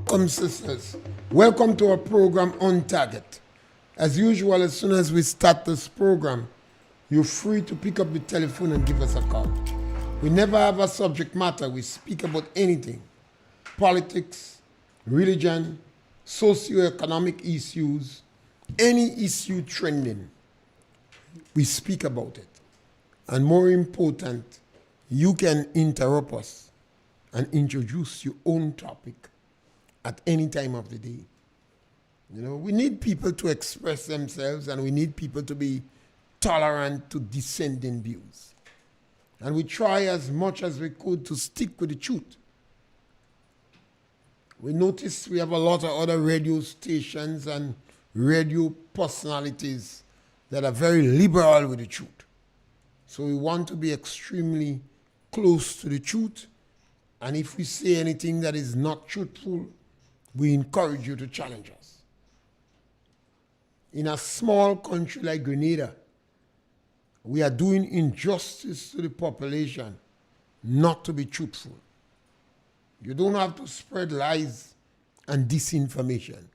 Welcome, sisters. Welcome to our program On Target. As usual, as soon as we start this program, you're free to pick up the telephone and give us a call. We never have a subject matter. We speak about anything. Politics, religion, socioeconomic issues, any issue trending. We speak about it. And more important, you can interrupt us and introduce your own topic at any time of the day. You know, we need people to express themselves, and we need people to be tolerant to dissenting views. And we try as much as we could to stick with the truth. We notice we have a lot of other radio stations and radio personalities that are very liberal with the truth. So we want to be extremely close to the truth. And if we say anything that is not truthful, we encourage you to challenge us. In a small country like Grenada, we are doing injustice to the population not to be truthful. You don't have to spread lies and disinformation.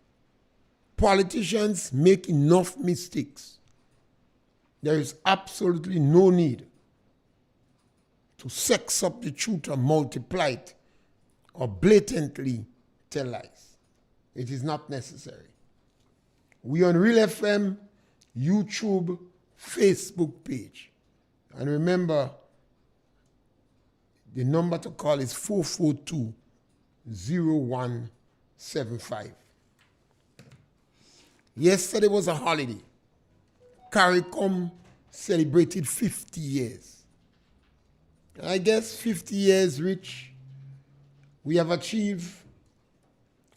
Politicians make enough mistakes. There is absolutely no need to sex up the truth or multiply it or blatantly tell lies. It is not necessary. We on RealFM, YouTube, Facebook page. And remember, the number to call is 442-0175. Yesterday was a holiday. CARICOM celebrated 50 years. I guess 50 years rich. We have achieved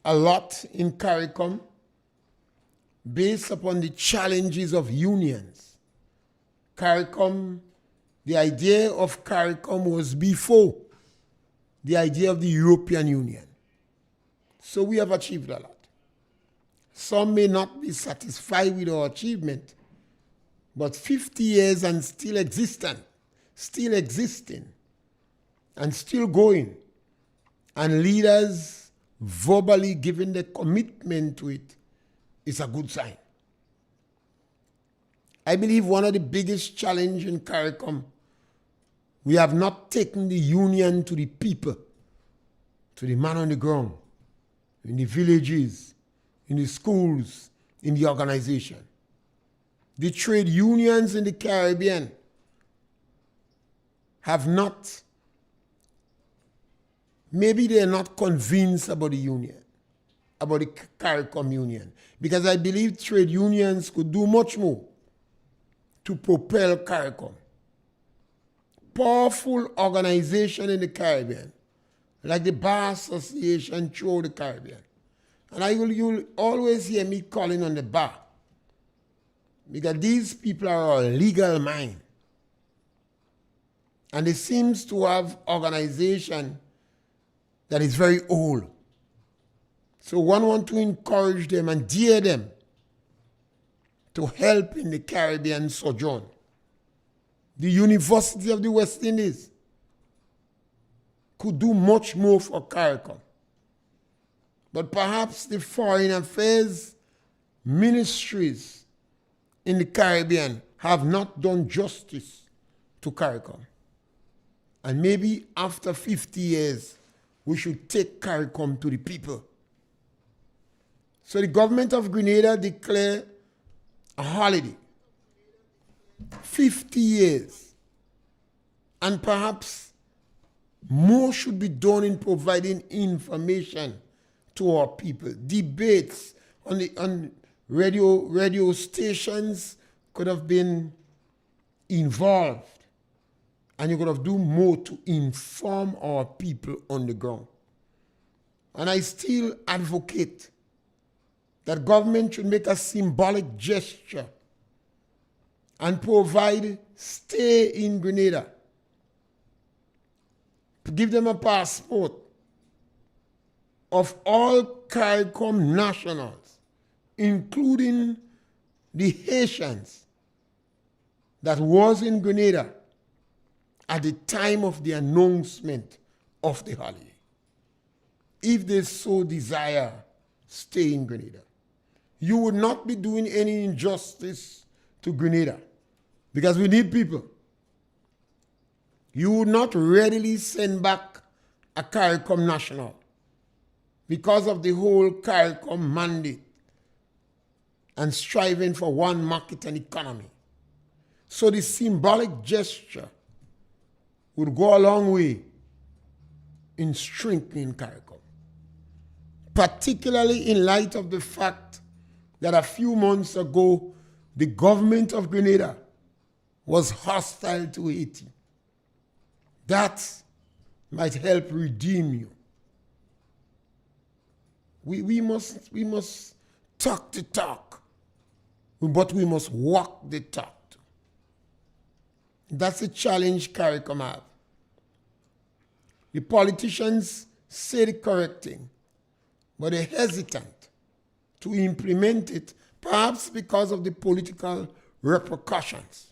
a lot in CARICOM based upon the challenges of unions. CARICOM, the idea of CARICOM was before the idea of the European Union. So we have achieved a lot. Some may not be satisfied with our achievement, but 50 years and still existing, and still going, and leaders verbally giving the commitment to it is a good sign. I believe one of the biggest challenges in CARICOM, we have not taken the union to the people, to the man on the ground, in the villages, in the schools, in the organization. The trade unions in the Caribbean have not, maybe they're not convinced about the union, about the CARICOM union, because I believe trade unions could do much more to propel CARICOM. Powerful organization in the Caribbean, like the Bar Association throughout the Caribbean. And you'll always hear me calling on the bar, because these people are a legal mind. And they seems to have organization that is very old. So one want to encourage them and dare them to help in the Caribbean sojourn. The University of the West Indies could do much more for CARICOM. But perhaps the foreign affairs ministries in the Caribbean have not done justice to CARICOM. And maybe after 50 years, we should take CARICOM to the people. So the government of Grenada declared a holiday. 50 years. And perhaps more should be done in providing information to our people. Debates on radio stations could have been involved. And you could have done more to inform our people on the ground. And I still advocate that government should make a symbolic gesture and provide stay in Grenada. Give them a passport of all CARICOM nationals, including the Haitians that was in Grenada at the time of the announcement of the holiday. if they so desire, stay in Grenada. You would not be doing any injustice to Grenada because we need people. You would not readily send back a CARICOM national because of the whole CARICOM mandate and striving for one market and economy. So the symbolic gesture would go a long way in strengthening CARICOM, particularly in light of the fact that a few months ago, the government of Grenada was hostile to Haiti. That might help redeem you. We must talk the talk, but we must walk the talk. That's a challenge CARICOM have. The politicians say the correct thing, but they're hesitant to implement it, perhaps because of the political repercussions.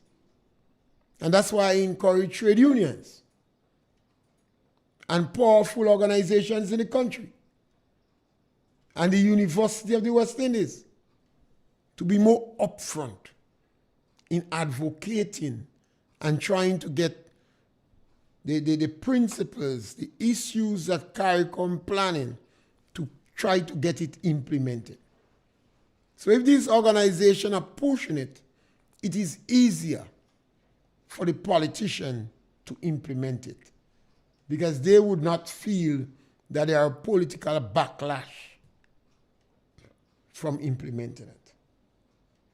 And that's why I encourage trade unions and powerful organizations in the country and the University of the West Indies to be more upfront in advocating and trying to get the principles, the issues that CARICOM planning to try to get it implemented. So if these organizations are pushing it, it is easier for the politician to implement it because they would not feel that there are political backlash from implementing it.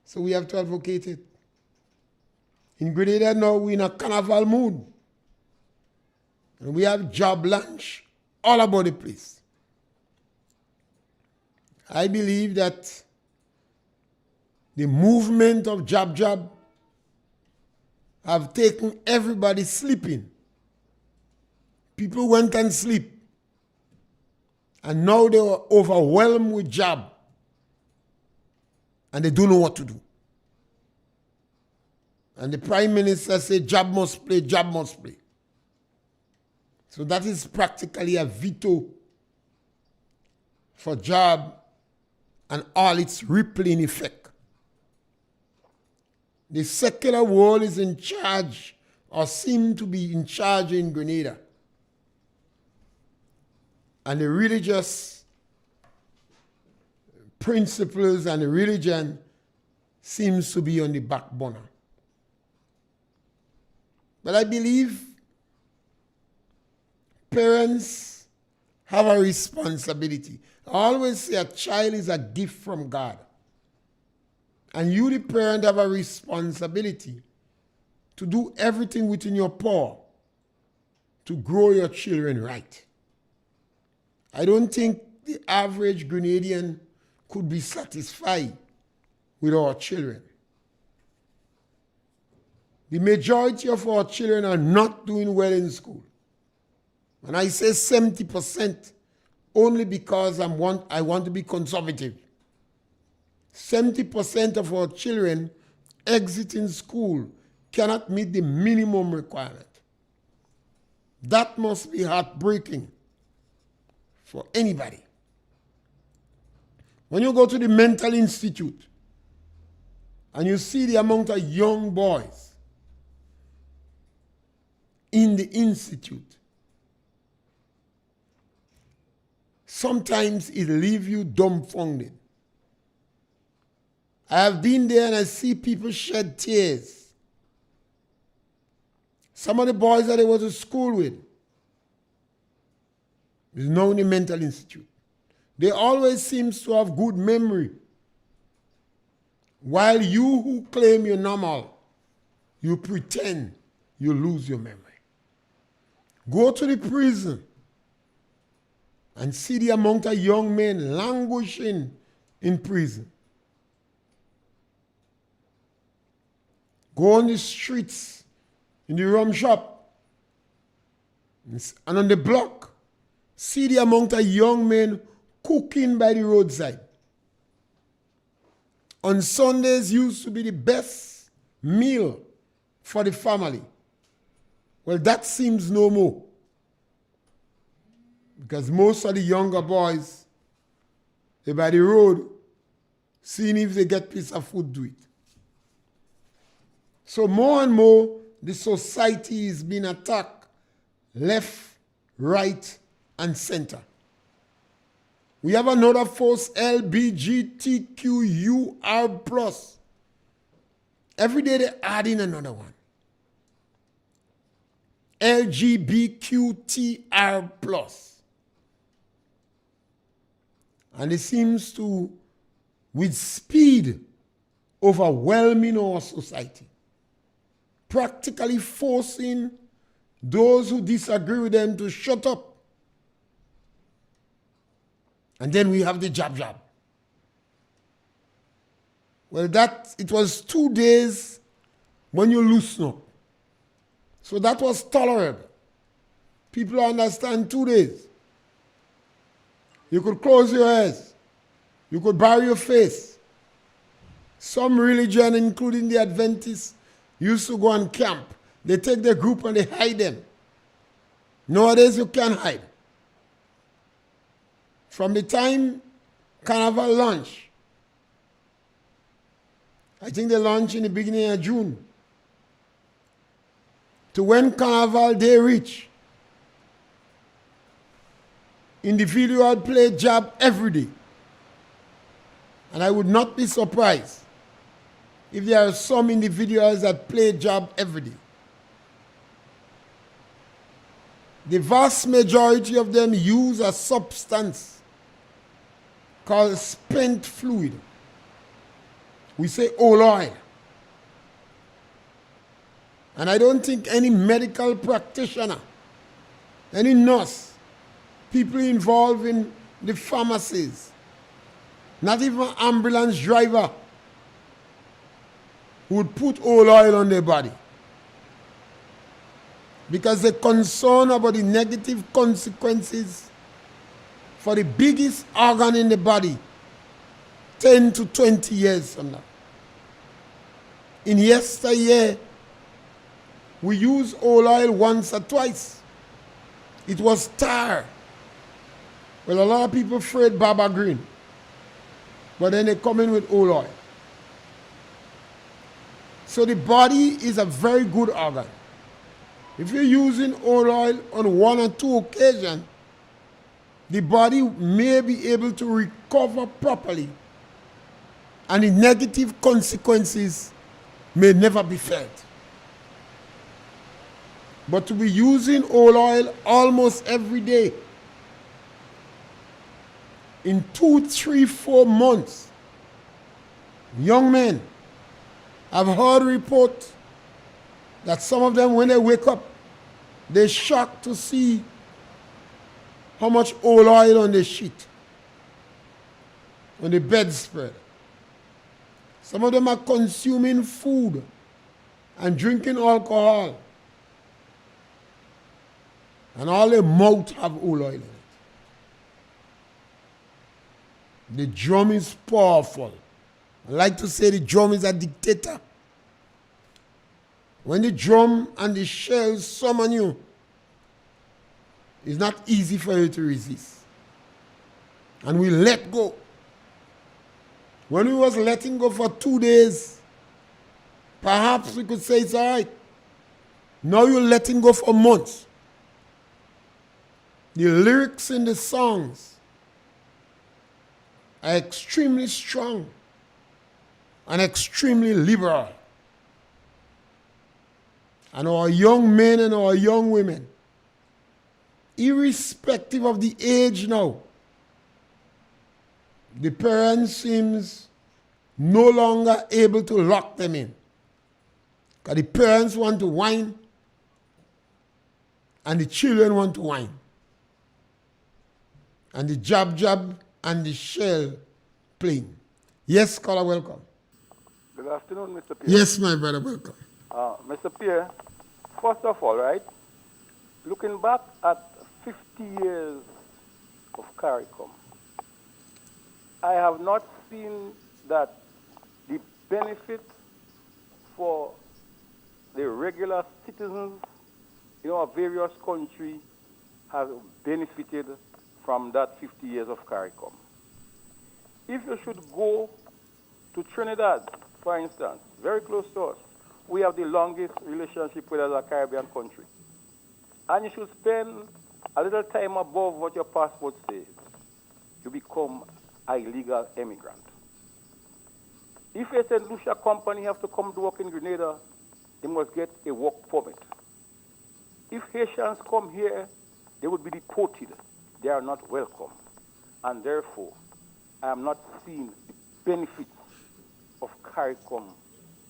So we have to advocate it. In Grenada now, we're in a carnival mood. And we have job lunch all about the place. I believe that the movement of job have taken everybody sleeping. People went and sleep. And now they are overwhelmed with job. And they don't know what to do. And the Prime Minister said, job must play, job must play. So that is practically a veto for job and all its rippling effect. The secular world is in charge or seem to be in charge in Grenada. And the religious principles and the religion seems to be on the back burner. But I believe parents have a responsibility. I always say a child is a gift from God. And you, the parent, have a responsibility to do everything within your power to grow your children right. I don't think the average Grenadian could be satisfied with our children. The majority of our children are not doing well in school. And I say 70% only because I want to be conservative. 70% of our children exiting school cannot meet the minimum requirement. That must be heartbreaking for anybody. When you go to the mental institute and you see the amount of young boys in the institute, sometimes it leaves you dumbfounded. I have been there and I see people shed tears. Some of the boys that I went to school with is now in the mental institute. They always seem to have good memory. While you who claim you're normal, you pretend you lose your memory. Go to the prison and see the amount of young men languishing in prison. Go on the streets, in the rum shop, and on the block. See the amount of young men cooking by the roadside. On Sundays used to be the best meal for the family. Well, that seems no more. Because most of the younger boys, they're by the road, seeing if they get piece of food to eat. So more and more, the society is being attacked left, right, and center. We have another force, LBGTQUR+. Every day they add in another one. LGBTQTR+. And it seems to, with speed, overwhelming our society, practically forcing those who disagree with them to shut up. And then we have the jab. Well, it was 2 days when you loosen up. So that was tolerable. People understand 2 days. You could close your eyes. You could bury your face. Some religion, including the Adventists, used to go and camp. They take their group and they hide them. Nowadays, you can't hide. From the time Carnival launched, I think they launched in the beginning of June, to when Carnival Day reached, individual play jab every day. And I would not be surprised if there are some individuals that play jab every day. The vast majority of them use a substance called spent fluid. We say oil. And I don't think any medical practitioner, any nurse, people involved in the pharmacies, not even an ambulance driver would put oil on their body. Because they're concerned about the negative consequences for the biggest organ in the body 10 to 20 years from now. In yesteryear, we used oil once or twice. It was tar. Well, a lot of people afraid Baba Green. But then they come in with oil. So the body is a very good organ. If you're using oil on 1 or 2 occasions, the body may be able to recover properly, and the negative consequences may never be felt. But to be using oil almost every day, in 2, 3, 4 months, young men, I've heard reports that some of them, when they wake up, they're shocked to see how much oil on the sheet, on the bedspread. Some of them are consuming food and drinking alcohol, and all their mouth have oil in it. The drum is powerful. I like to say the drum is a dictator. When the drum and the shells summon you, it's not easy for you to resist. And we let go. When we was letting go for 2 days, perhaps we could say it's all right. Now you're letting go for months. The lyrics in the songs are extremely strong and extremely liberal. And our young men and our young women, irrespective of the age now, the parents seems no longer able to lock them in. Because the parents want to whine and the children want to whine. And the jab and the shell playing. Yes, caller, welcome. Good afternoon, Mr. Pierre. Yes, my brother, welcome. Mr. Pierre, first of all, right, looking back at 50 years of CARICOM, I have not seen that the benefit for the regular citizens in our various countries has benefited from that 50 years of CARICOM. If you should go to Trinidad, for instance, very close to us, we have the longest relationship with a Caribbean country. And you should spend a little time above what your passport says. You become a legal immigrant. If a St. Lucia company have to come to work in Grenada, they must get a work permit. If Haitians come here, they would be deported. They are not welcome. And therefore, I am not seeing the benefits of CARICOM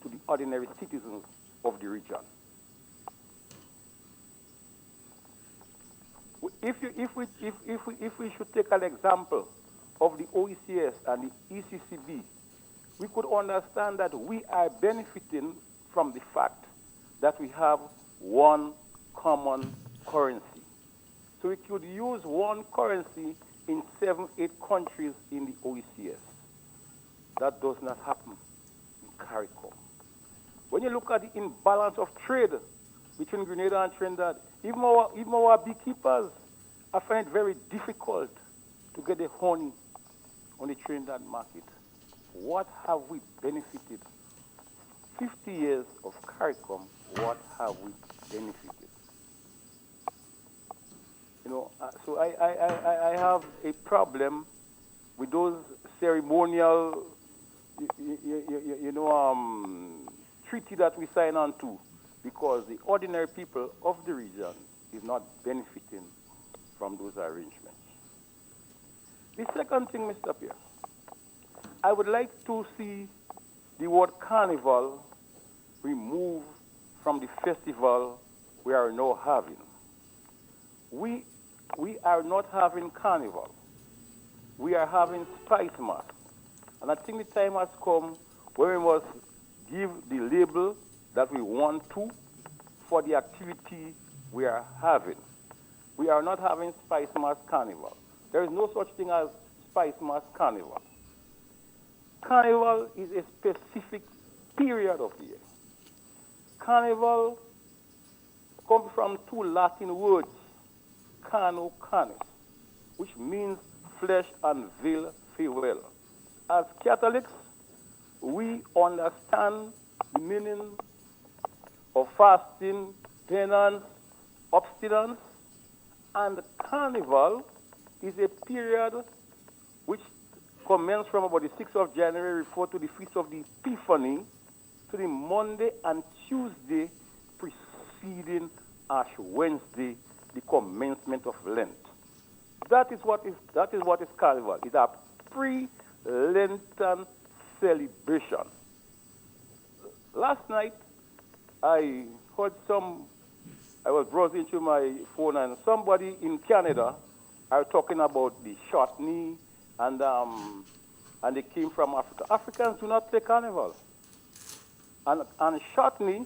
to the ordinary citizens of the region. If we should take an example of the OECS and the ECCB, we could understand that we are benefiting from the fact that we have one common currency. So we could use one currency in 7, 8 countries in the OECS. That does not happen in CARICOM. When you look at the imbalance of trade between Grenada and Trinidad, even our beekeepers, I find it very difficult to get the honey on the Trinidad market. What have we benefited? 50 years of CARICOM, what have we benefited? You know, so I have a problem with those ceremonial, treaty that we sign on to, because the ordinary people of the region is not benefiting from those arrangements. The second thing, Mr. Pierre, I would like to see the word carnival removed from the festival we are now having. We are not having carnival. We are having spice mass. And I think the time has come where we must give the label that we want to for the activity we are having. We are not having spice mass carnival. There is no such thing as spice mass carnival. Carnival is a specific period of the year. Carnival comes from 2 Latin words, carno, canis, which means flesh and veil, farewell. As Catholics, we understand the meaning of fasting, penance, abstinence, and carnival is a period which commences from about the 6th of January, referred to the Feast of the Epiphany, to the Monday and Tuesday preceding Ash Wednesday, the commencement of Lent. That is what is carnival. It's a pre-Lenten celebration. Last night, I was browsing through my phone, and somebody in Canada are talking about the shortney, and they came from Africa. Africans do not play carnival. And shortney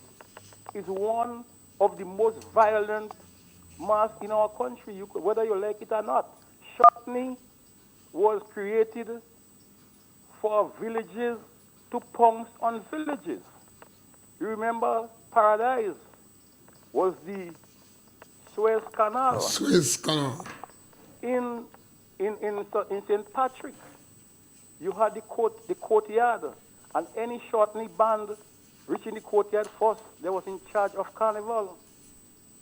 is one of the most violent mass in our country, whether you like it or not. Shortney was created for villages to pounce on villages. You remember Paradise was the Suez Canal. Suez Canal. In St. Patrick, you had the courtyard, and any shortney band reaching the courtyard first, they was in charge of carnival.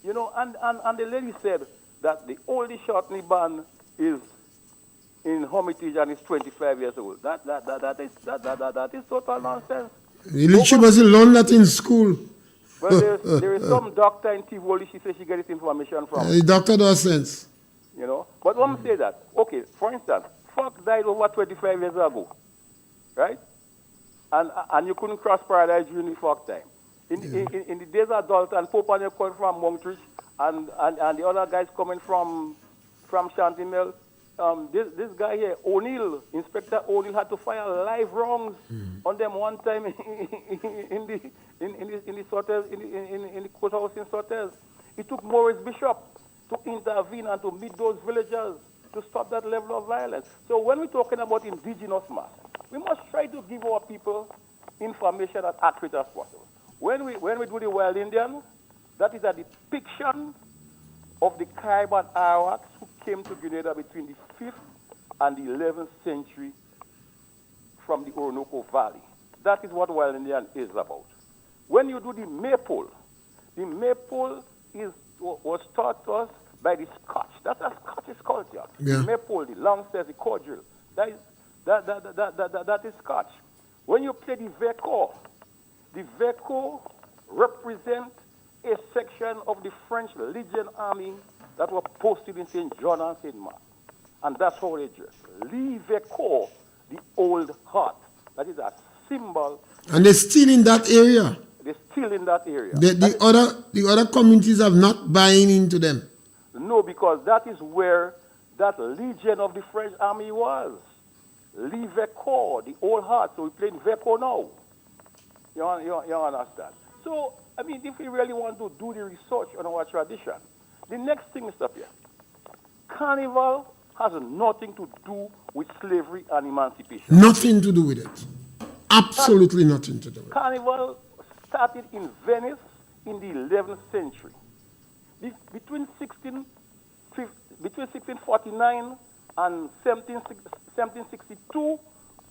You know, and the lady said that the oldest shortney band is in Hermitage and is 25 years old. That is total nonsense. She must learn that in school. Well, there is some doctor in Tivoli, she says she gets this information from. The doctor does sense. You know, but when we say that, okay, for instance, Fox died over 25 years ago, right? And you couldn't cross Paradise during the Fox time. In the days of Dalton, and Pope and coming from Monktrich, and the other guys coming from Chantimel, this guy here, O'Neill, Inspector O'Neill, had to file live wrongs on them one time in the courthouse in Sortes. It took Maurice Bishop to intervene and to meet those villagers to stop that level of violence. So when we're talking about indigenous mass, we must try to give our people information as accurate as possible. When we do the Wild Indian, that is a depiction of the Caribbean Arawaks who came to Grenada between the 5th and the 11th century from the Orinoco Valley. That is what Wild Indian is about. When you do the maypole was taught to us by the Scotch. That's a Scottish culture. Yeah. The maypole, the long stairs, the cordial. That is Scotch. When you play the veco represents a section of the French Legion army that were posted in St. John and St. Mark. And that's how they dress. Le veco, the old heart. That is a symbol. And they're still in that area. They're still in that area. The other communities have not buying into them. No, because that is where that legion of the French army was. Le veco, the old heart. So we're playing veco now. You understand? So, I mean, if we really want to do the research on our tradition, the next thing is up here. Carnival has nothing to do with slavery and emancipation. Nothing to do with it. Absolutely nothing to do with it. Carnival started in Venice in the 11th century. Between 1649 and 1762,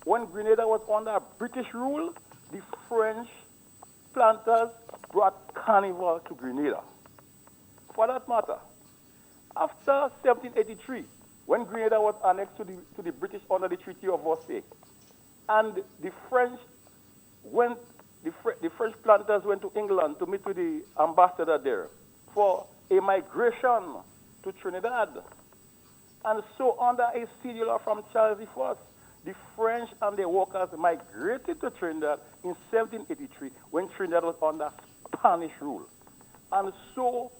when Grenada was under British rule, the French planters brought Carnival to Grenada. For that matter, after 1783, when Grenada was annexed to the British under the Treaty of Versailles, and the French planters went to England to meet with the ambassador there for a migration to Trinidad. And so under a cedula from Charles I, the French and their workers migrated to Trinidad in 1783 when Trinidad was under Spanish rule. And so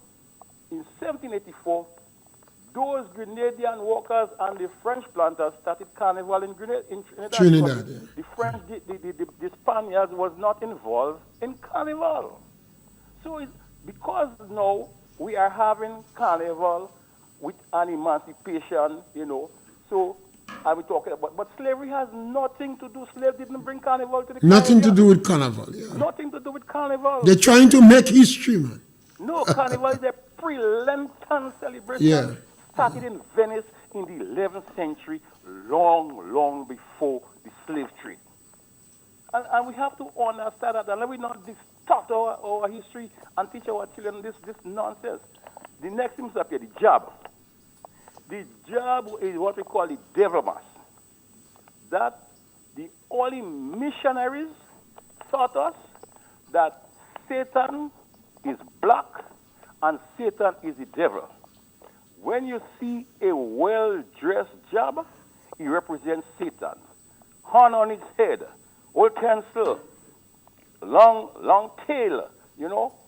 in 1784, those Grenadian workers and the French planters started Carnival in Trinidad. Yeah. The French, the Spaniards was not involved in Carnival. So because now we are having Carnival with an emancipation, so are we talking about? But slavery has nothing to do. Slavery didn't bring Carnival to the Nothing Caribbean. to do with Carnival, yeah. Nothing to do with Carnival. They're trying to make history, man. No, Carnival is a pre-Lenten celebration. Yeah. Started in Venice in the 11th century, long before the slave trade. And we have to understand that, and let me not distort our history and teach our children this nonsense. The next thing is up here, the job. The job is what we call the devil mass. That the early missionaries taught us that Satan is black and Satan is the devil. When you see a well-dressed job, it represents Satan. Horn on its head, old cancel, long tail,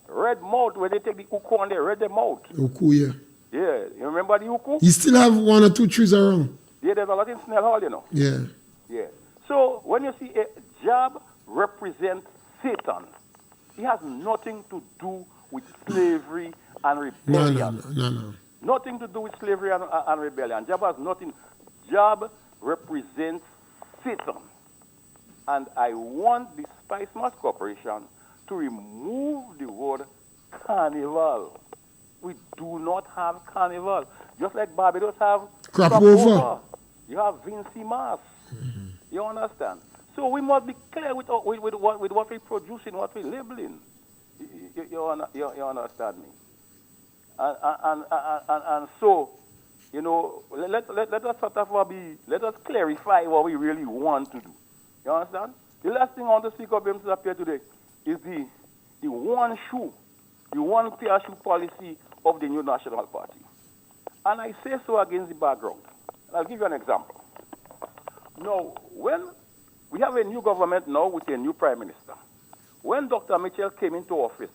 red mouth, where they take the uku and they red them out. Uku, yeah. Yeah, you remember the uku? You still have one or two trees around. Yeah, there's a lot in Snell Hall, Yeah. Yeah. So when you see a job represents Satan, it has nothing to do with slavery and rebellion. No. Nothing to do with slavery and rebellion. Job has nothing. Job represents Satan. And I want the Spice Mass Corporation to remove the word carnival. We do not have carnival. Just like Barbados have crop over. You have Vinci Mass. Mm-hmm. You understand? So we must be clear with what we're producing, what we're labeling. You understand me? And so, let us sort of let us clarify what we really want to do. You understand? The last thing I want to speak of up here today is the one shoe, the one pair shoe policy of the new National Party. And I say so against the background. I'll give you an example. Now, when we have a new government now with a new prime minister, when Dr. Mitchell came into office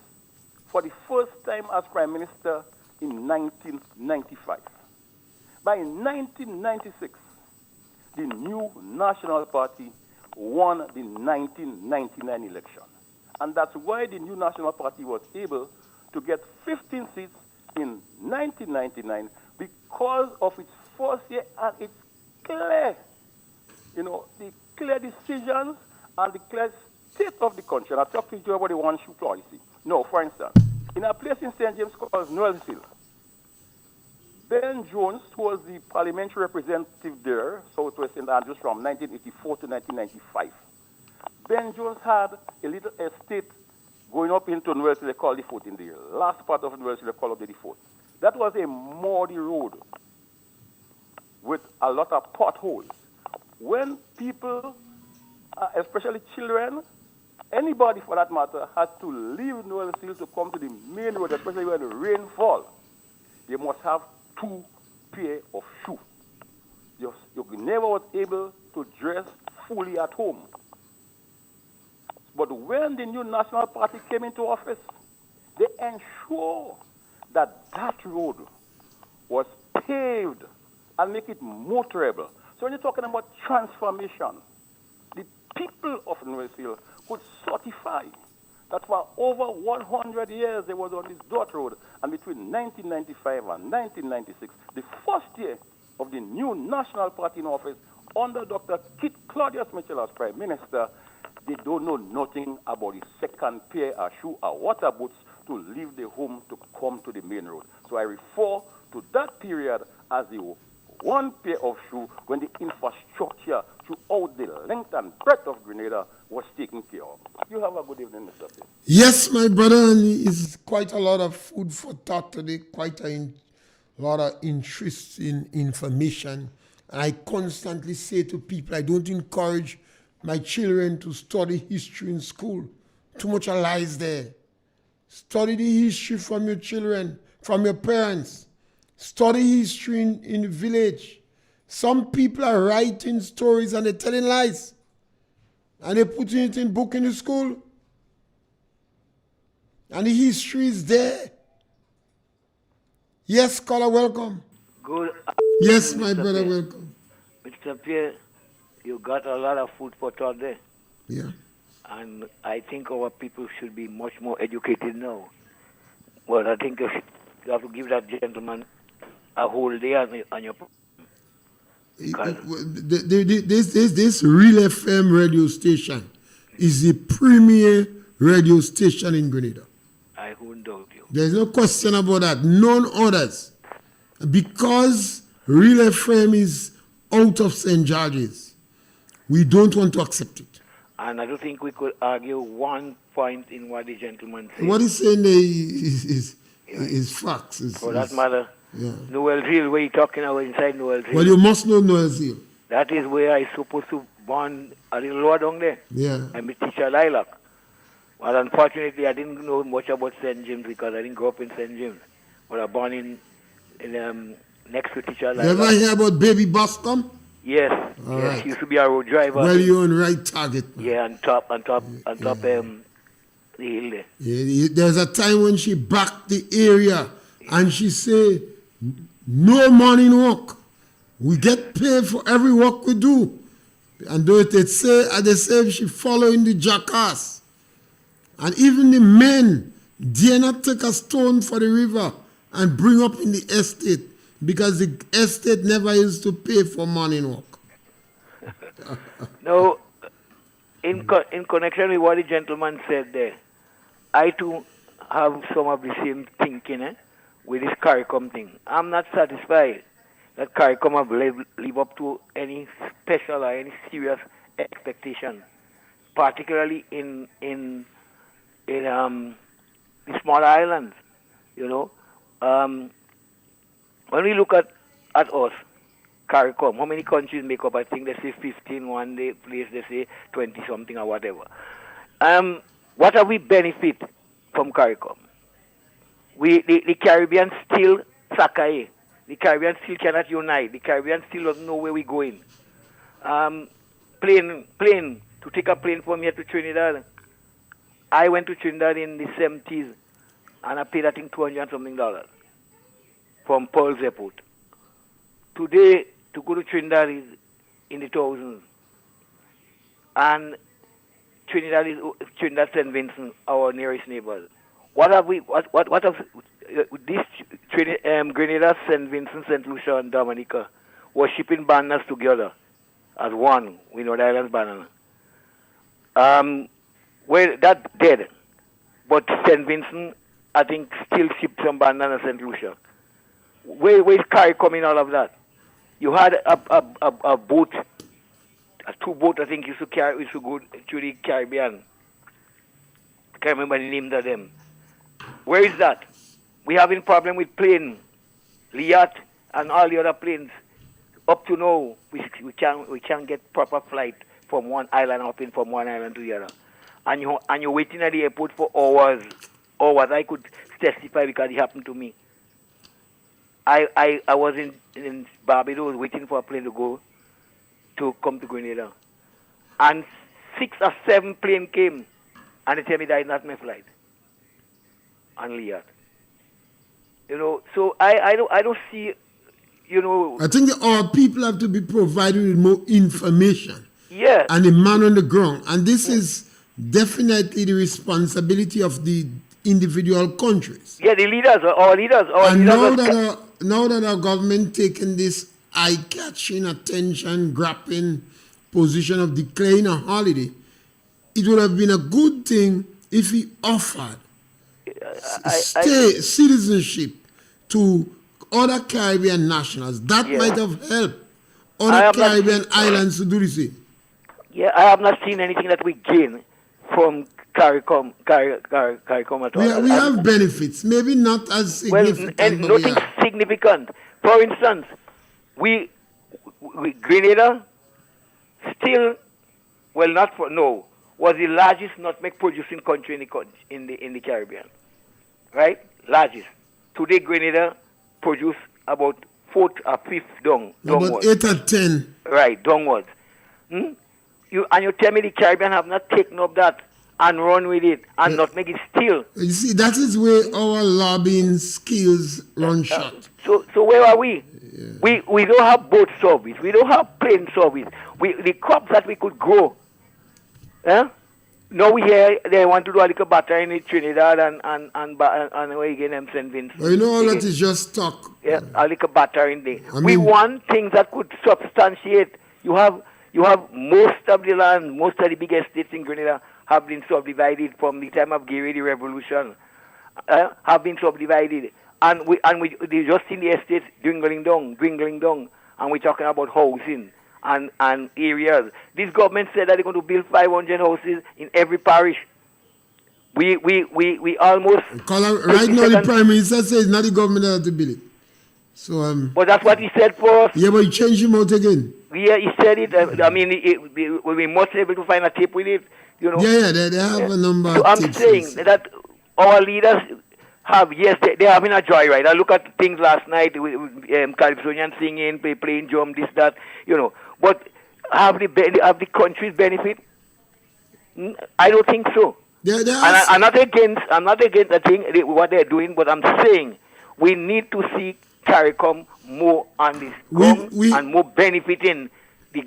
for the first time as prime minister in 1995, by 1996, the new National Party won the 1999 election. And that's why the new National Party was able to get 15 seats in 1999 because of its first year and its clear, the clear decisions and the clear state of the country. And I'll talk to you about the one-shoe policy. No, for instance, in a place in St. James called Noelsville, Ben Jones, who was the parliamentary representative there, Southwest St. Andrews from 1984 to 1995. Ben Jones had a little estate going up into University of College Fort in the last part of University of College Fort. That was a muddy road with a lot of potholes. When people, especially children, anybody for that matter, had to leave Noel Seal to come to the main road, especially when the rain falls, they must have 2 pair of shoes. You never was able to dress fully at home. But when the new National Party came into office, they ensured that that road was paved and make it motorable. So when you're talking about transformation, the people of Noel could certify that for over 100 years they was on this dirt road, and between 1995 and 1996, the first year of the new National Party in office, under Dr. Kit Claudius Mitchell as Prime Minister, they don't know nothing about the second pair of shoe or water boots to leave the home to come to the main road. So I refer to that period as the one pair of shoe when the infrastructure throughout the length and breadth of Grenada was taken care of. You have a good evening, Mr. Pierre. Yes, my brother, and it's quite a lot of food for thought today, quite a lot of interesting information. I constantly say to people, I don't encourage my children to study history in school. Too much lies there. Study the history from your children, from your parents. Study history in the village. Some people are writing stories and they're telling lies. And they're putting it in book in the school. And the history is there. Yes, caller, welcome. Good. Yes, my Mr. brother, Pierre. welcome. Mr. Pierre, you got a lot of food for thought there. Yeah. And I think our people should be much more educated now. Well, I think you have to give that gentleman a whole day on your This RealFM radio station is the premier radio station in Grenada. I wouldn't doubt you. There's no question about that. None others. Because RealFM is out of St. George's, we don't want to accept it. And I don't think we could argue one point in what the gentleman said. What he's saying there is facts. For that matter, yeah. Noel Hill, where you talking about inside Noel Hill? Well, you must know Noel Hill. That is where I supposed to born a little lower down there. Yeah. And be teacher Lilac. Well, unfortunately, I didn't know much about St. James because I didn't grow up in St. James. But I born in next to teacher Lilac. You ever hear about Baby Boscombe? Yes. All yes. right. He used to be a road driver. Well, you're on right target. Man. Yeah, on top, the hill there. Yeah, there's a time when she backed the area and she say, no morning walk. We get paid for every work we do. And though they say she following the jackass. And even the men dare not take a stone for the river and bring up in the estate because the estate never used to pay for morning walk. No, in connection with what the gentleman said there, I too have some of the same thinking with this CARICOM thing. I'm not satisfied that CARICOM have live up to any special or any serious expectation, particularly in the small islands. You know, when we look at us, CARICOM, how many countries make up? I think they say 15 one day, place they say 20 something or whatever. What have we benefit from CARICOM? The Caribbean still sakai. The Caribbean still cannot unite. The Caribbean still doesn't know where we're going. Plane, to take a plane from here to Trinidad. I went to Trinidad in the 70s and I paid I think $200 and something from Pearl Airport. Today, to go to Trinidad is in the thousands. And Trinidad St. Vincent, our nearest neighbors. What have this Grenada, St. Vincent, St. Lucia, and Dominica were shipping bananas together as one. We know the island's banana. Well, that's dead. But St. Vincent, I think, still ships some bananas St. Lucia. where is CARICOM in all of that? You had a boat, two boats, I think, used to go to the Caribbean. I can't remember the names of them. Where is that? We having problem with plane, Liat, and all the other planes. Up to now, we can't get proper flight from one island from one island to the other. And you're waiting at the airport for hours. I could testify because it happened to me. I was in Barbados waiting for a plane to come to Grenada. And 6 or 7 planes came and they tell me that is not my flight. And Liat. So I don't see, I think our people have to be provided with more information. Yeah. And a man on the ground. And this is definitely the responsibility of the individual countries. Yeah, the leaders, our leaders. Now that our government taking this eye-catching, attention-grabbing position of declaring a holiday, it would have been a good thing if he offered citizenship to other Caribbean nationals. That might have helped other Caribbean islands to do the same. Yeah, I have not seen anything that we gain from CARICOM at all. We have benefits, maybe not as significant. Well, and nothing significant. For instance, we Grenada still, was the largest nutmeg producing country in the Caribbean, right? Largest. Today, Grenada produce about 4th or 5th downwards. About 8 or 10. Right, downwards. You tell me the Caribbean have not taken up that and run with it and not make it still. You see, that is where our lobbying skills run short. So where are we? Yeah. We don't have boat service. We don't have plane service. The crops that we could grow. Now we hear they want to do a little butter in Trinidad and again in St. Vincent. Well, all that is just talk. Yeah, a little butter in there. We want things that could substantiate. You have most of the land, most of the big estates in Grenada have been subdivided from the time of Gary the Revolution. Have been subdivided, and we they just in the estates dwindling down, and we're talking about housing and areas. This government said that they're going to build 500 houses in every parish. We almost. Right now, the Prime Minister says it's not the government that has to build it. So but that's what he said for us. Yeah, but he changed him out again. Yeah, he said it. I mean, we must be able to find a tape with it. Yeah, they have a number of I'm tips. saying that our leaders have, they're having a joyride. I look at things last night with Calypsonian singing, playing drum, this, that, But have the countries benefit? I don't think so. I'm not against the thing, what they're doing, but I'm saying we need to see CARICOM more on this ground and more benefiting the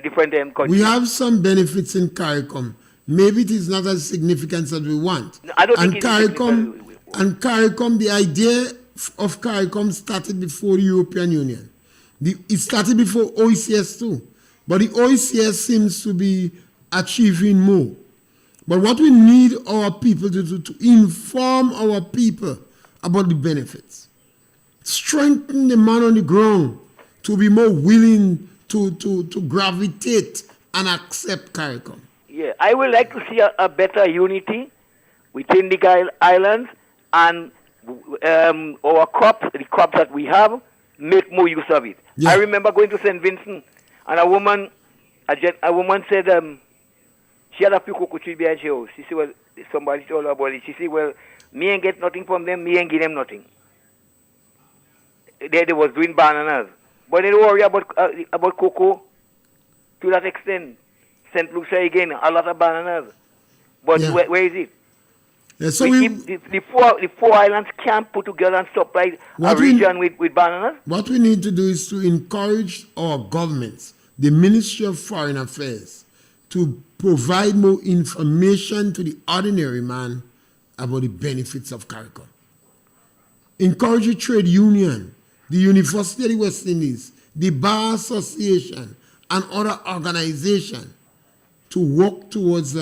different countries. We have some benefits in CARICOM. Maybe it is not as significant as we want. I don't think CARICOM, the idea of CARICOM started before the European Union. It started before OECS too. But the OECS seems to be achieving more. But what we need our people to do to inform our people about the benefits. Strengthen the man on the ground to be more willing to gravitate and accept CARICOM. Yeah, I would like to see a better unity within the islands and our crops, the crops that we have, make more use of it. Yeah. I remember going to St. Vincent and a woman said she had a few cocoa trees behind her house. She said, well, somebody told her about it. She said, well, me ain't get nothing from them, me ain't give them nothing. They was doing bananas. But they don't worry about cocoa to that extent. St. Lucia again, a lot of bananas. But where is it? Yeah, so the four islands can't put together and supply a region with bananas. What we need to do is to encourage our governments, the Ministry of Foreign Affairs, to provide more information to the ordinary man about the benefits of CARICOM. Encourage the trade union, the University of the West Indies, the Bar Association, and other organizations to work towards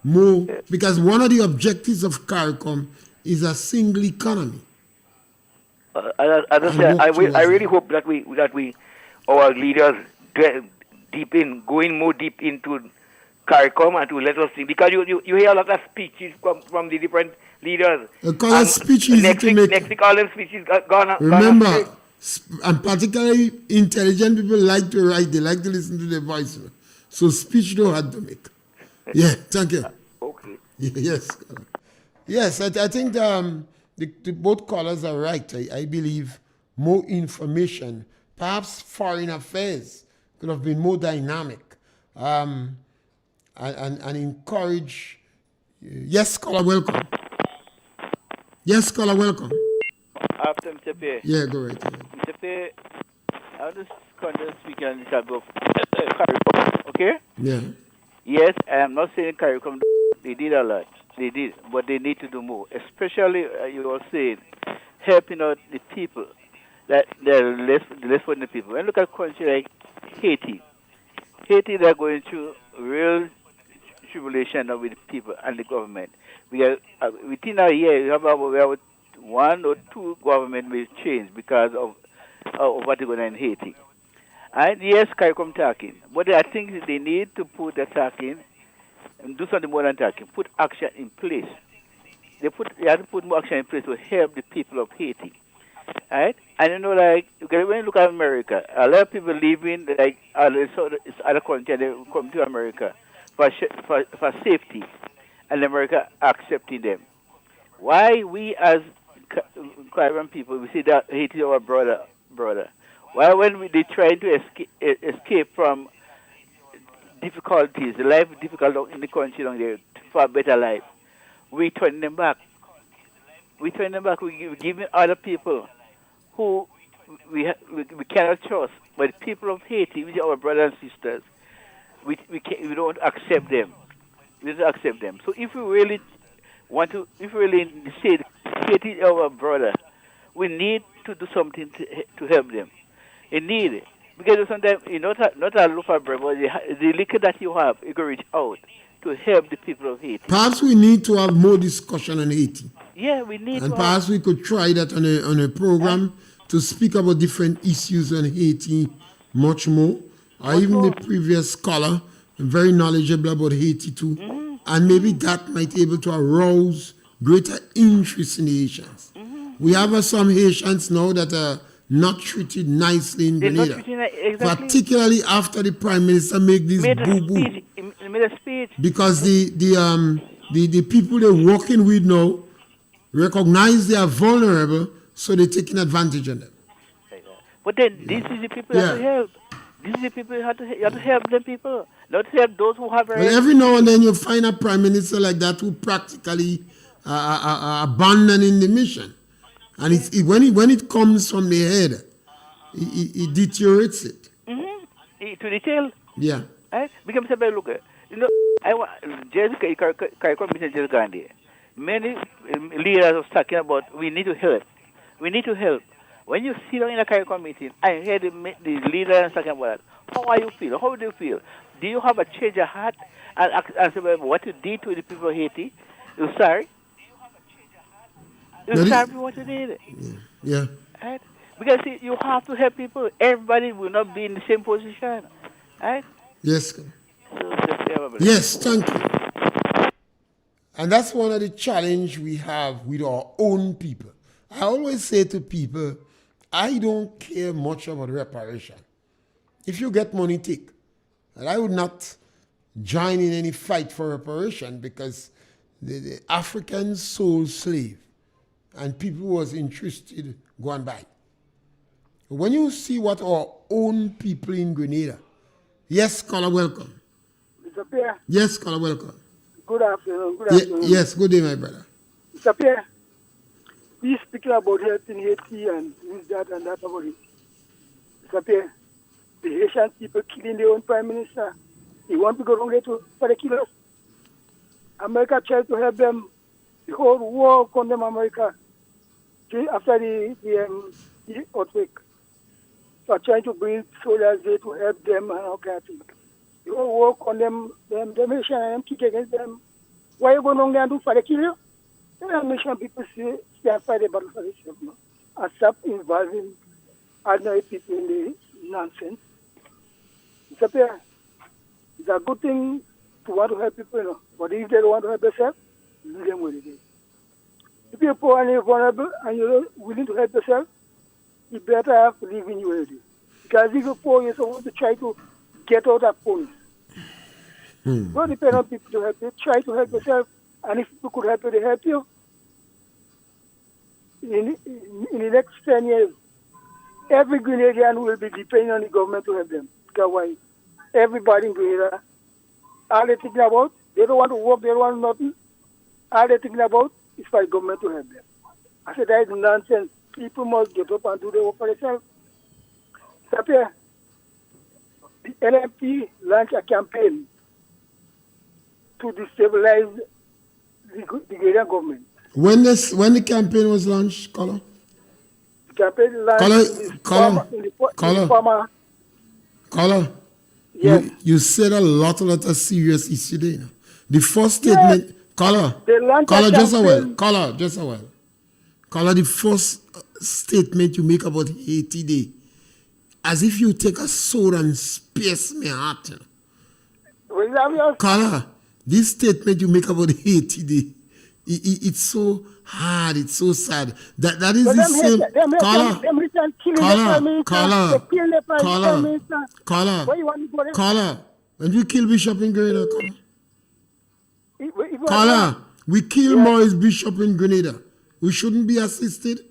more, because one of the objectives of CARICOM is a single economy. As I and said, work towards I really that. hope that our leaders going more deep into CARICOM and to let us think, because you hear a lot of speeches from the different leaders, Because a and speech easy to make. next week all them speeches gone Remember, astray. and particularly intelligent people like to write, they like to listen to their voice. So speech don't have to make. Yeah, thank you. Okay. Yes. Yes, I think the both callers are right. I believe more information, perhaps foreign affairs, could have been more dynamic and encourage. Yes, caller, welcome. Yes, caller, welcome. After Mr. Pierre. Yeah, go right ahead. Mr. Pierre, I want to speak on this about CARICOM, okay? Yeah. Yes, I am not saying CARICOM, they did a lot. They did, but they need to do more. Especially, you were saying, helping out the people, that they're less fortunate people. When you look at a country like Haiti, they're going through real tribulation now with the people and the government. We are within a year, we have one or two government will change because of what is going on in Haiti. And yes, CARICOM talking, but I think they need to put the talking and do something more than talking. Put action in place. They have to put more action in place to help the people of Haiti. Right? And you know, like when you look at America, a lot of people living like other countries, they come to America for safety, and America accepting them. Why we as Caribbean people, we see that Haiti is our brother. Why when they try to escape from difficulties, the life difficult in the country down there for a better life, we turn them back. We give other people who we cannot trust, but the people of Haiti, which are our brothers and sisters, we don't accept them. We don't accept them. So if we really say Haiti is our brother, we need to do something to help them. In need, because sometimes not a loaf of bread, but the liquor that you have, you can reach out to help the people of Haiti. Perhaps we need to have more discussion on Haiti. Yeah, we need And to perhaps we could try that on a program to speak about different issues on Haiti much more. Or even the previous caller, very knowledgeable about Haiti too. Mm-hmm. And maybe that might be able to arouse greater interest in the Haitians. Mm-hmm. We have some Haitians now that are not treated nicely in They're not Grenada. treating exactly. Particularly after the Prime Minister made this boo-boo. Made a speech. Because the people they're working with now recognize they are vulnerable, so they're taking advantage of them. But then this is the people you have to help. This is the people you have to help them people. Not help those who have. Well, every now and then you find a prime minister like that who practically abandoning the mission, and when it comes from the head, it deteriorates it. Mm-hmm. To the tail. Yeah. Right? Because look, I want CARICOM meeting just gone there. Many leaders are talking about we need to help. We need to help. When you sit down in a CARICOM meeting, I hear the leaders talking about that. How are you feel? How do you feel? Do you have a change of heart and say what you did to the people of Haiti? You're sorry? You're sorry for what you did. Yeah. Right? Because see, you have to help people. Everybody will not be in the same position. Right? Yes. Yes, thank you. And that's one of the challenge we have with our own people. I always say to people, I don't care much about reparation. If you get money, take. And I would not join in any fight for reparation because the African sold slave and people was interested go and buy. When you see what our own people in Grenada, yes, caller, welcome. Mr. Pierre. Yes, caller, welcome. Good afternoon. Yes, good day, my brother. Mr. Pierre, we speaking about helping Haiti and this, that, and that about it. Mr. Pierre, the Haitian people killing their own prime minister. They want to go wrong there for the killers. America tried to help them. The whole war condemned America after the earthquake. So trying to bring soldiers there to help them and all kinds of things. The whole war condemned them Haitian and kick against them. Why you go wrong there and do for the killer? The Haitian people stand fight the battle for themselves. No? and stop involving ordinary people in the nonsense. Mr. Pierre, it's a good thing to want to help people, but if they don't want to help themselves, leave them with it. If you're poor and you're vulnerable and you're willing to help yourself, you better have to live in unity. Because if you're poor, you're supposed to try to get out of poorness. Don't depend on people to help you. Try to help yourself, and if people could help you, they help you. In the next 10 years, every Grenadian will be depending on the government to help them. Because why? Everybody in Grenada, all they're thinking about, they don't want to work, they don't want nothing. All they're thinking about is for the government to help them. I said, that is nonsense. People must get up and do their work for themselves. Sapir, the LMP launched a campaign to destabilize the Grenadian government. When the campaign was launched, Color? The campaign launched in the former. Color? Yes. You said a lot of serious issue there. The first statement, yes. Color, just a while. Color, the first statement you make about Haiti Day, as if you take a sword and pierce my heart. Color, this statement you make about Haiti Day, it's so hard, it's so sad. That is the same. Color, when we kill Bishop in Grenada, Color, we kill Maurice Bishop in Grenada. We shouldn't be assisted.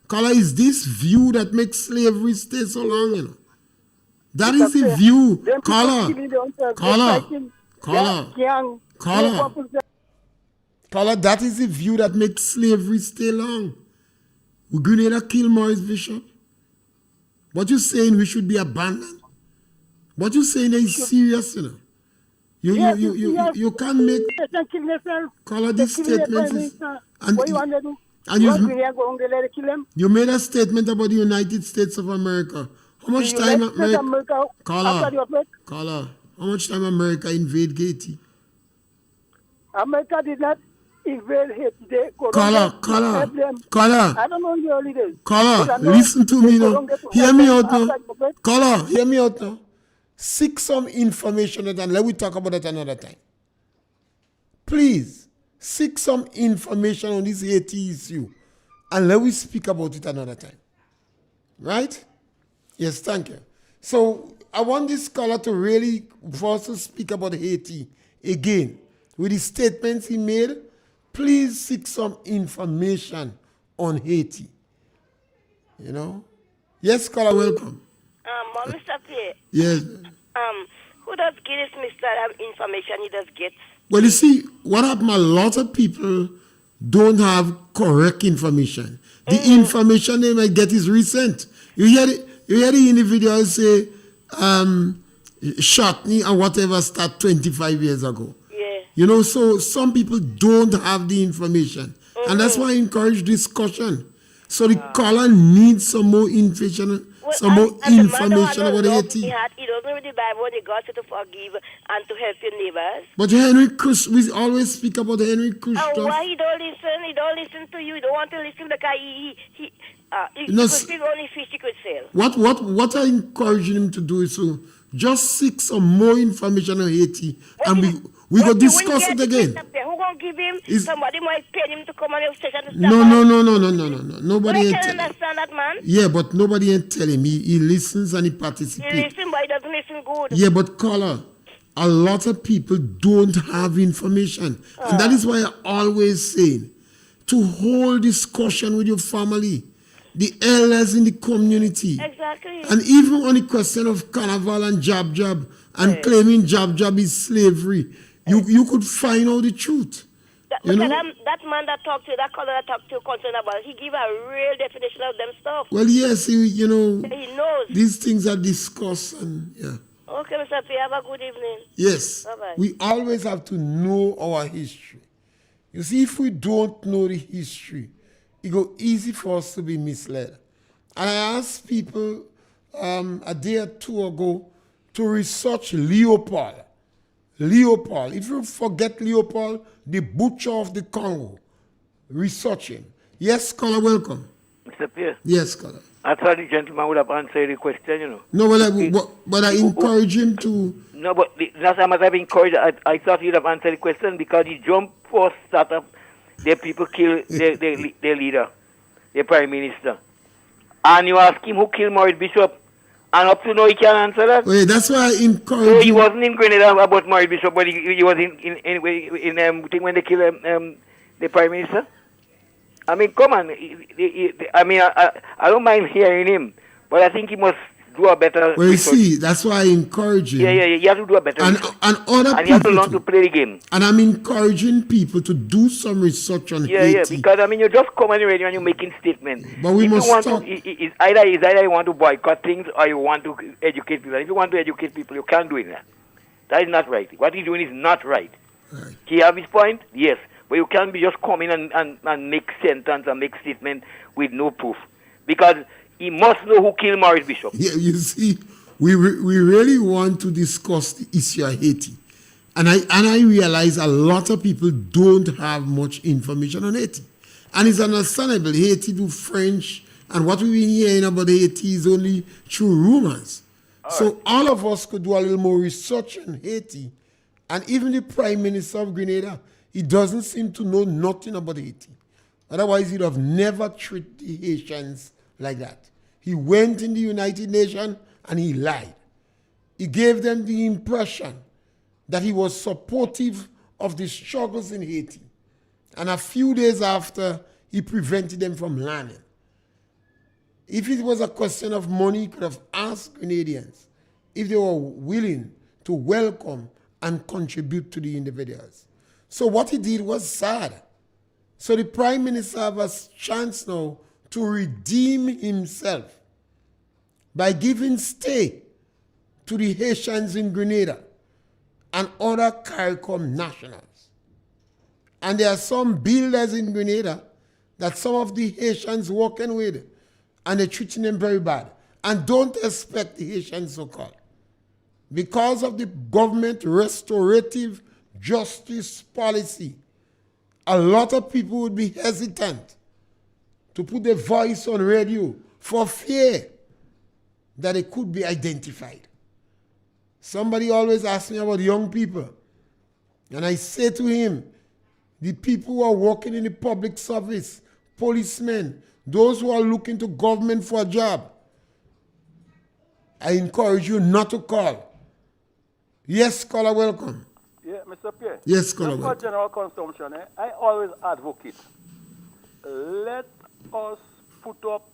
Color, is this view that makes slavery stay so long? That is the view. Color, that is the view that makes slavery stay long. We Grenada kill Maurice Bishop. What you saying we should be abandoned? What you saying is serious, You can't make Color these statements. And you made a statement about the United States of America. How much time America how much time America invade Haiti? America did not invade Haiti. Color. I don't know the early days. Color, listen to me now. Hear me out now. Color, hear me out now. Seek some information and let we talk about it another time. Please, seek some information on this Haiti issue and let we speak about it another time. Right? Yes, thank you. So I want this scholar to really, for us to speak about Haiti again. With the statements he made, please seek some information on Haiti. Yes, scholar, welcome. Mr. Pierre. Yes. Who does give this Mr. information he does get? Well, you see, what happened, a lot of people don't have correct information. The information they might get is recent. You hear the individual say, shot me and whatever start 25 years ago. Yeah. So some people don't have the information. And that's why I encourage discussion. So the caller needs some more information. About Haiti. He doesn't read the Bible when God said to forgive and to help your neighbors. But Henry Cruz, we always speak about Henry Cruz. Why he don't listen? He don't listen to you. He don't want to listen because he could speak only fish he could sell. What I encourage him to do is to just seek some more information on Haiti and we go discuss it again. Who gonna give him? Somebody might pay him to come on your station to stop. No. Nobody ain't tell him. Understand that, man? Yeah, but nobody ain't tell him. He listens and he participates. He listens, but he doesn't listen good. Yeah, but caller, a lot of people don't have information. And that is why I always say to hold discussion with your family, the elders in the community. Exactly. And even on the question of carnival and jab and claiming jab is slavery, you could find out the truth. That man that talked to you, that caller that talked to you concerned about, he give a real definition of them stuff. Well, yes, he knows. These things are discussed and Okay, Mr. P, have a good evening. Yes. Bye-bye. We always have to know our history. You see, if we don't know the history, it go easy for us to be misled. And I asked people a day or two ago to research Leopold. If you forget Leopold, the butcher of the Congo, research him. Yes, caller, welcome. Mr. Pierre, Yes, scholar. I thought the gentleman would have answered the question, you know. No, but I encourage him to. No, but last time I have encouraged, I thought he'd have answered the question because he jumped for startup. Their people kill their leader, their prime minister. And you ask him who killed Maurice Bishop, and up to now he can't answer that. Wait, that's why I encourage So he him. wasn't in Grenada about Maurice Bishop, but he was in when they killed the prime minister. I mean, come on. I don't mind hearing him, but I think he must do a better Well, you research. see, that's why I encourage him. Yeah, you have to do a better And, research. and other And you have to people learn to play the game. And I'm encouraging people to do some research on Yeah, Haiti. because I mean, you just come on the radio and you're making statements. But we If must you want stop. to, it's either you want to boycott things or you want to educate people. If you want to educate people, you can't do it that. That is not right. What he's doing is not right. Right. He have his point, yes, but you can't be just coming and make sentence and make statement with no proof, because he must know who killed Maurice Bishop. Yeah, you see, we really want to discuss the issue of Haiti. And I realize a lot of people don't have much information on Haiti. And it's understandable. Haiti do French, and what we've been hearing about Haiti is only through rumors. So all of us could do a little more research on Haiti. And even the Prime Minister of Grenada, he doesn't seem to know nothing about Haiti. Otherwise, he'd have never treated the Haitians like that. He went in the United Nations and he lied. He gave them the impression that he was supportive of the struggles in Haiti. And a few days after, he prevented them from landing. If it was a question of money, he could have asked Grenadians if they were willing to welcome and contribute to the individuals. So what he did was sad. So the Prime Minister has a chance now to redeem himself by giving stay to the Haitians in Grenada and other CARICOM nationals. And there are some builders in Grenada that some of the Haitians working with, and they're treating them very bad. And don't expect the Haitians so-called. Because of the government restorative justice policy, a lot of people would be hesitant to put their voice on radio for fear that it could be identified. Somebody always asks me about young people. And I say to him, the people who are working in the public service, policemen, those who are looking to government for a job, I encourage you not to call. Yes, caller, welcome. Yeah, Mr. Pierre. Yes, caller, Just for welcome. general consumption, I always advocate, let us put up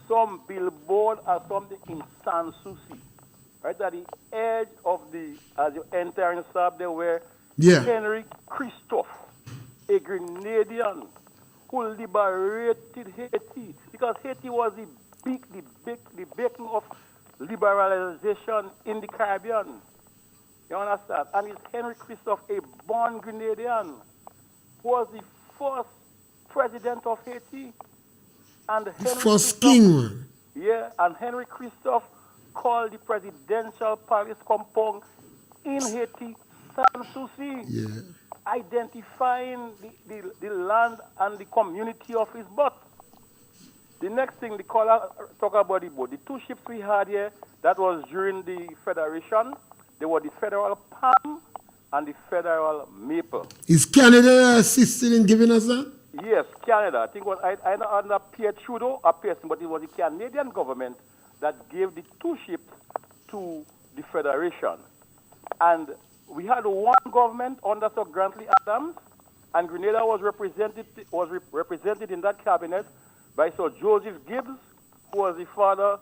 some billboard or something in San Souci, right at the edge of as you enter inside there, where Yeah. Henry Christophe, a Grenadian who liberated Haiti, because Haiti was the beacon of liberalization in the Caribbean. You understand? And it's Henry Christophe, a born Grenadian, who was the first president of Haiti. And Henry First Christophe- king one. Yeah, and Henry Christophe called the presidential palace compound in Haiti San Souci, Yeah. identifying the land and the community of his birth. The next thing the caller talk about the boat. The two ships we had here, that was during the Federation. They were the Federal Palm and the Federal Maple. Is Canada assisting in giving us that? Yes, Canada. I think it was either under Pierre Trudeau or Pearson, but it was the Canadian government that gave the two ships to the Federation. And we had one government under Sir Grantley Adams, and Grenada was represented in that cabinet by Sir Joseph Gibbs, who was the father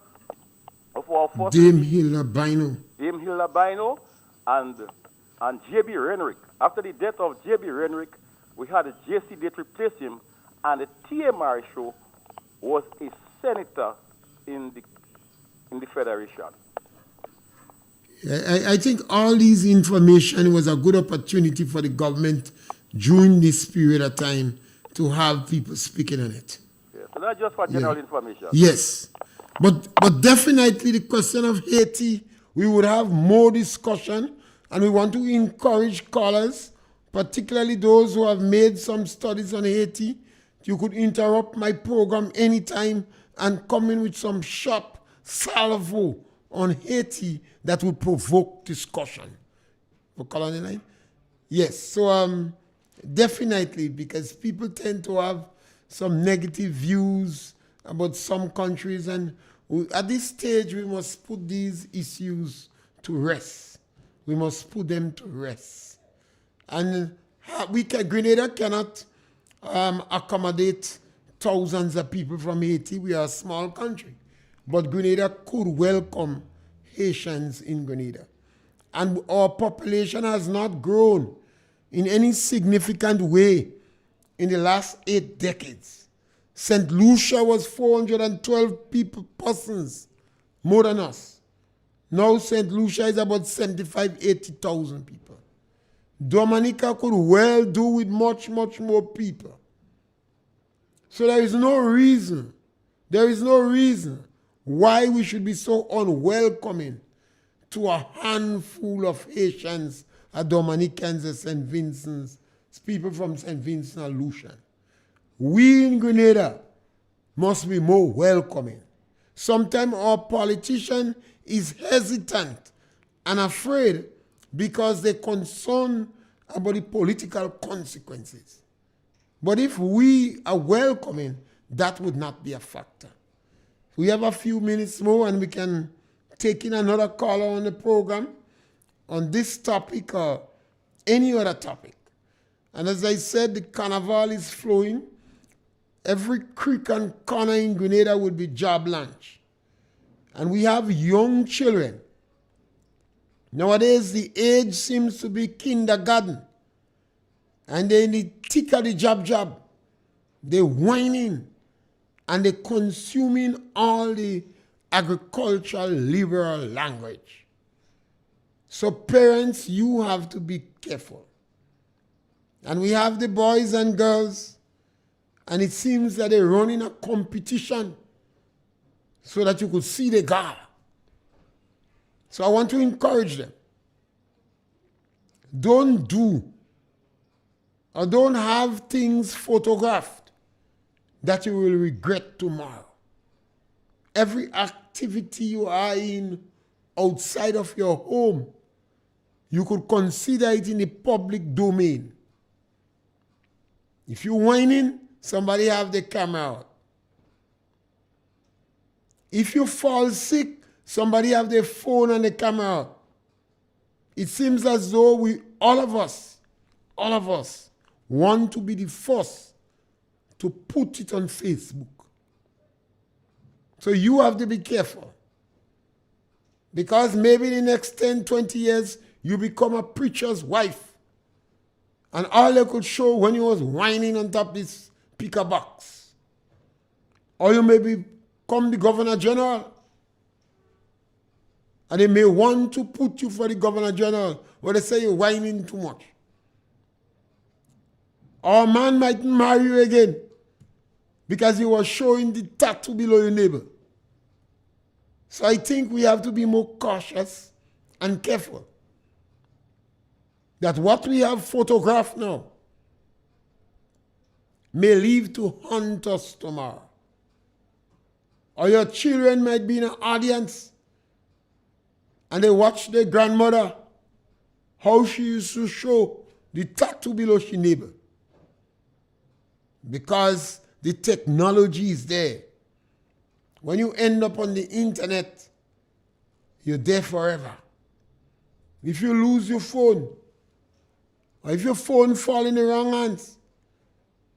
of our first Dame Hilda Bino. Dame Hilda Bino, and J.B. Renwick. After the death of J.B. Renwick, we had a J.C. Date replace him, and the T.A. Marshall was a senator in the Federation. I think all these information was a good opportunity for the government during this period of time to have people speaking on it. Yeah, so not just for general information. Yes. But definitely the question of Haiti, we would have more discussion, and we want to encourage callers, particularly those who have made some studies on Haiti, You could interrupt my program anytime and come in with some sharp salvo on Haiti that would provoke discussion. For colony line? Yes, so definitely, because people tend to have some negative views about some countries, and at this stage we must put these issues to rest. We must put them to rest. And Grenada cannot accommodate thousands of people from Haiti. We are a small country. But Grenada could welcome Haitians in Grenada. And our population has not grown in any significant way in the last 8 decades. St. Lucia was 412 persons more than us. Now St. Lucia is about 75, 80,000 people. Dominica could well do with much, much more people. So there is no reason why we should be so unwelcoming to a handful of Haitians, Dominicans, and St. Vincent's, people from St. Vincent and Lucian. We in Grenada must be more welcoming. Sometimes our politician is hesitant and afraid because they're concerned about the political consequences. But if we are welcoming, that would not be a factor. We have a few minutes more and we can take in another caller on the program on this topic or any other topic. And as I said, the carnival is flowing. Every creek and corner in Grenada would be job lunch. And we have young children. Nowadays, the age seems to be kindergarten. And they in the thick of the job. They're whining. And they're consuming all the agricultural liberal language. So parents, you have to be careful. And we have the boys and girls, and it seems that they're running a competition so that you could see the girl. So I want to encourage them. Don't do or don't have things photographed that you will regret tomorrow. Every activity you are in outside of your home, you could consider it in the public domain. If you're whining, somebody have the camera out. If you fall sick, somebody have their phone and the camera out. It seems as though all of us, want to be the first to put it on Facebook. So you have to be careful. Because maybe in the next 10, 20 years, you become a preacher's wife. And all they could show when you was whining on top of this picker box. Or you may become the governor general. And they may want to put you for the governor general where they say you're whining too much. Or a man might marry you again because you were showing the tattoo below your neighbor. So I think we have to be more cautious and careful. That what we have photographed now may live to haunt us tomorrow. Or your children might be in an audience and they watch their grandmother, how she used to show the tattoo below her neighbor. Because the technology is there. When you end up on the internet, you're there forever. If you lose your phone, or if your phone fall in the wrong hands,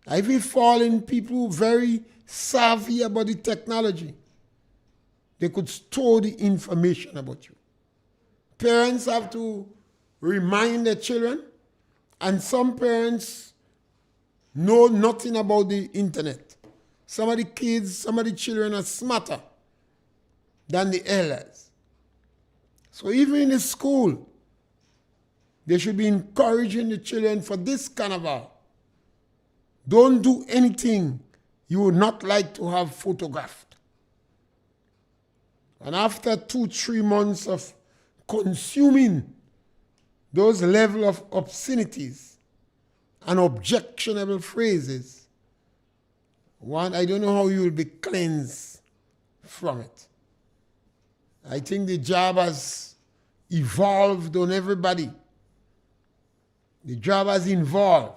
or if it fall in people very savvy about the technology, they could store the information about you. Parents have to remind their children, and some parents know nothing about the internet. Some of the kids, some of the children are smarter than the elders. So even in the school, they should be encouraging the children for this carnival. Don't do anything you would not like to have photographed. And after 2-3 months of consuming those level of obscenities and objectionable phrases, One, I don't know how you will be cleansed from it. I think the job has evolved on everybody. The job has evolved.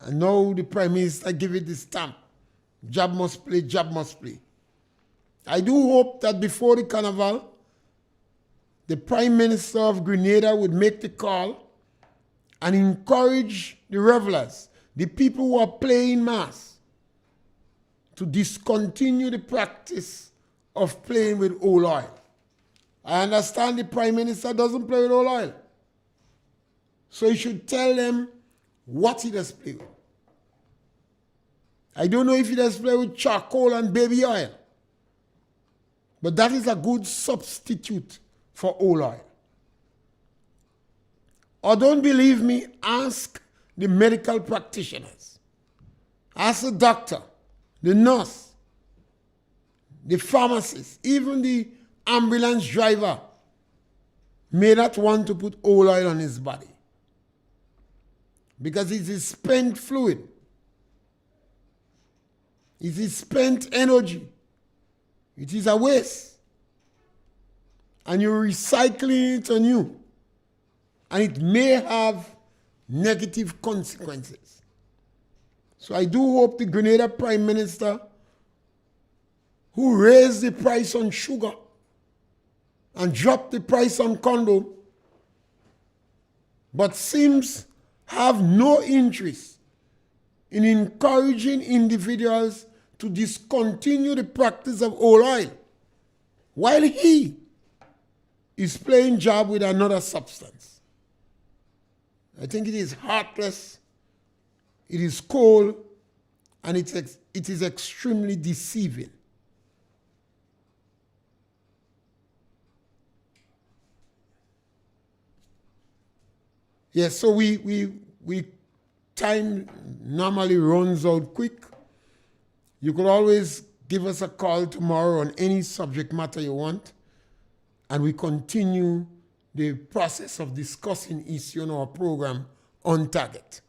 And now the Prime Minister give it the stamp. Job must play, job must play. I do hope that before the carnival, the Prime Minister of Grenada would make the call and encourage the revelers, the people who are playing mass, to discontinue the practice of playing with old oil. I understand the Prime Minister doesn't play with old oil. So he should tell them what he does play with. I don't know if he does play with charcoal and baby oil, but that is a good substitute for old oil. Or don't believe me, ask the medical practitioners. Ask the doctor, the nurse, the pharmacist, even the ambulance driver may not want to put old oil on his body because it is spent fluid. It is spent energy. It is a waste. And you're recycling it anew. And it may have negative consequences. So I do hope the Grenada Prime Minister, who raised the price on sugar and dropped the price on condom, but seems have no interest in encouraging individuals to discontinue the practice of old oil, while he is playing job with another substance. I think it is heartless, it is cold, and it is extremely deceiving. Yes, so we time normally runs out quick. You could always give us a call tomorrow on any subject matter you want, and we continue the process of discussing issue on our program On Target.